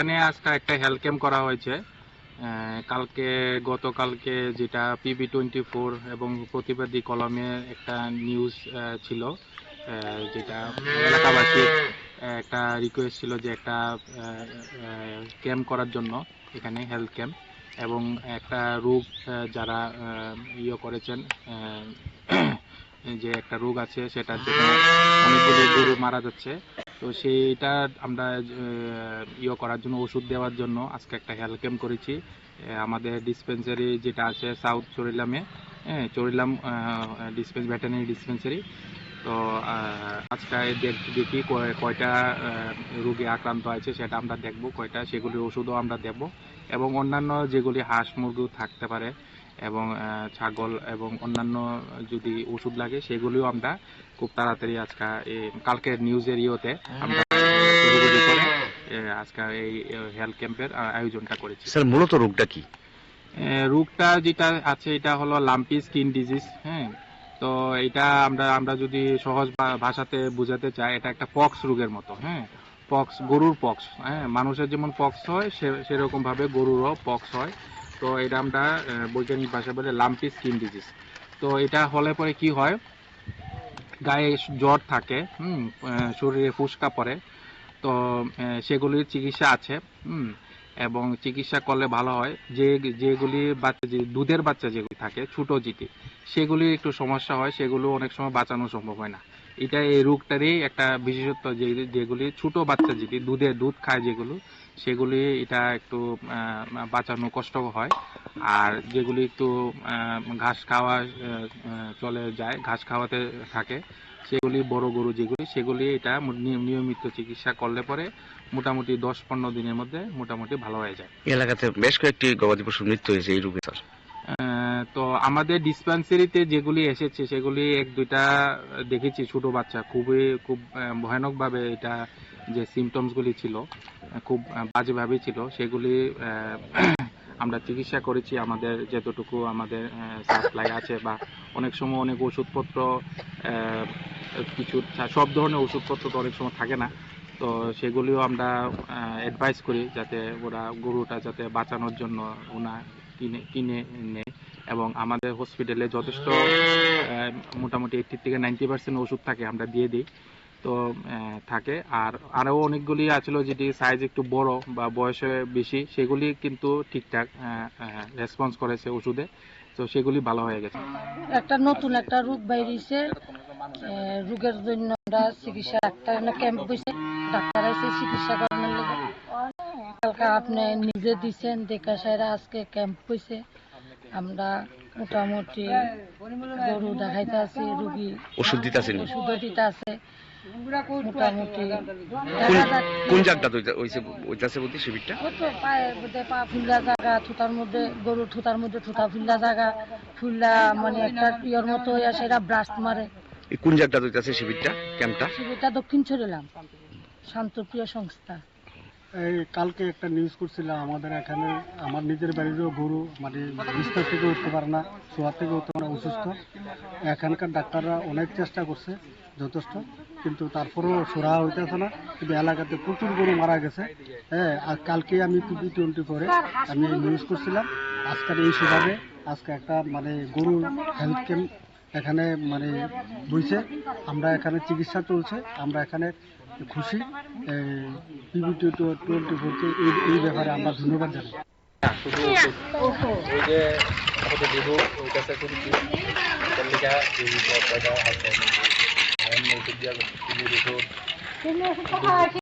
এখানে আজকে একটা হেলথ ক্যাম্প করা হয়েছে। গতকালকে যেটা PB24 এবং প্রতিবাদী কলমে একটা নিউজ ছিল, যেটা এলাকাবাসীর একটা রিকোয়েস্ট ছিল যে একটা ক্যাম্প করার জন্য, এখানে হেলথ ক্যাম্প এবং একটা রোগ যারা করেছেন, যে একটা রোগ আছে সেটার জন্য অনেকগুলো গরু মারা যাচ্ছে। তো সেইটা আমরা করার জন্য, ওষুধ দেওয়ার জন্য আজকে একটা হেলথ ক্যাম্প করেছি। আমাদের ডিসপেন্সারি যেটা আছে সাউথ চরিলামে, চরিলাম ভেটেরিনারি ডিসপেন্সারি। তো আজকে দেখি কয়টা রোগে আক্রান্ত আছে সেটা আমরা দেখব, কয়টা সেগুলির ওষুধও আমরা দেব এবং অন্যান্য যেগুলি হাঁস মুরগি থাকতে পারে এবং ছাগল এবং অন্যান্য যদি ওষুধ লাগে সেগুলিও আমরা খুব তাড়াতাড়ি আজকে কালকের নিউজের আমরা তড়িঘড়ি করে আজকে এই হেলথ ক্যাম্পের আয়োজনটা করেছি। স্যার, মূলত রোগটা কি? রোগটা যেটা আছে এটা হলো লাম্পি স্কিন ডিজিজ। হ্যাঁ, তো এটা আমরা যদি সহজ ভাষাতে বোঝাতে চাই, এটা একটা পক্স রোগের মতো। হ্যাঁ, পক্স, গরুর পক্স। হ্যাঁ, মানুষের যেমন পক্স হয় সেরকম ভাবে গরুরও পক্স হয়। তো এটা আমরা বৈজ্ঞানিক ভাষা বলে লাম্পি স্কিন ডিজিজ। তো এটা হলে পরে কি হয়, গায়ে জ্বর থাকে, শরীরে ফুসকা পড়ে। তো সেগুলির চিকিৎসা আছে, এবং চিকিৎসা করলে ভালো হয়। যেগুলি বাচ্চা, যে দুধের বাচ্চা যেগুলি থাকে ছোট যেটি, সেগুলি একটু সমস্যা হয়, সেগুলো অনেক সময় বাঁচানো সম্ভব হয় না। এটা এই রোগটারই একটা বিশেষত্ব, যেগুলি ছোট বাচ্চা যেটি দুধ খায় যেগুলো, সেগুলি এটা একটু বাঁচানো কষ্ট হয়। আর যেগুলি একটু ঘাস খাওয়া চলে যায়, ঘাস খাওয়াতে থাকে, সেগুলি বড় গরু যেগুলি, সেগুলি এটা নিয়মিত চিকিৎসা করলে পরে মোটামুটি 10-15 দিনের মধ্যে মোটামুটি ভালো হয়ে যায়। এলাকাতে বেশ কয়েকটি গবাদি পশুর মৃত্যু হয়েছে এই রোগে, স্যার। তো আমাদের ডিসপেন্সারিতে যেগুলি এসেছে সেগুলি 1-2টা দেখেছি ছোট বাচ্চা, খুব ভয়ানক ভাবে এটা যে সিমটমস গুলি ছিল, খুব বাজেভাবে ছিল, সেগুলি আমরা চিকিৎসা করেছি আমাদের যতটুকু আমাদের সাপ্লাই আছে, বা অনেক সময় অনেক ওষুধপত্র, কিছু সব ধরনের ওষুধপত্র তো অনেক সময় থাকে না। তো সেগুলিও আমরা অ্যাডভাইস করি যাতে ওরা গরুটা যাতে বাঁচানোর জন্য ওনা কিনে নেয়। এবং আমাদের হসপিটালে যথেষ্ট মোটামুটি 80-90% ওষুধ থাকে, আমরা দিয়ে দিই। তো থাকে। আর আরও অনেকগুলি আছিল যেটি সাইজ একটু বড় বা বয়সে বেশি, সেগুলি কিন্তু ঠিকঠাক রেসপন্স করেছে ওষুধে, তো সেগুলি ভালো হয়ে গেছে। একটা নতুন একটা রোগ বাইরেছে, রোগের জন্য আমরা চিকিৎসা একটা ক্যাম্প বসে, ডাক্তার এসে চিকিৎসা করানোর লেগে। কালকে আপনি নিজে দিচ্ছেন দেখা সাইরা আজকে ক্যাম্প বসে, আমরা মোটামুটি গরু দেখাইতে আছি, রুগী ওষুধ দিতে আছে, ওষুধও দিতে আছে মোটামুটি। কোন জায়গাটা হইতাছে বলতে শিবিরটা? পায়ের মধ্যে পা ফুল্লা জায়গা, থুতার মধ্যে গরু থুতার মধ্যে থুতা ফুল্লা জায়গা, ফুল্লা মানে একটা ইয়র মতো হইয়া সেটা ব্রাস্ট মারে। কোন জায়গাটা হইতাছে শিবিরটা, ক্যাম্পটা? শিবিরটা দক্ষিণ ছড়িলাম, শান্তপ্রিয় সংস্থা। এই কালকে একটা নিউজ করছিলাম আমাদের এখানে, আমার নিজের বাড়িরও গরু মানে বিস্তার থেকে উঠতে পারে না, শোয়ার থেকে উঠতে পারে না, অসুস্থ। এখানকার ডাক্তাররা অনেক চেষ্টা করছে যথেষ্ট, কিন্তু তারপরেও সোরা হইতেছে না। কিন্তু এলাকাতে প্রচুর গরু মারা গেছে। হ্যাঁ, আর কালকে আমি PB24 আমি নিউজ করছিলাম। আজকের এই সেভাবে আজকে একটা মানে গরু হেলথ ক্যাম্প এখানে মানে বইছে, আমরা এখানে চিকিৎসা চলছে, আমরা এখানে খুশি। PB24-কে এই ব্যাপারে আমরা ধন্যবাদ জানাই। ওই যে আমাদের গরু ওই কাছে করেছি,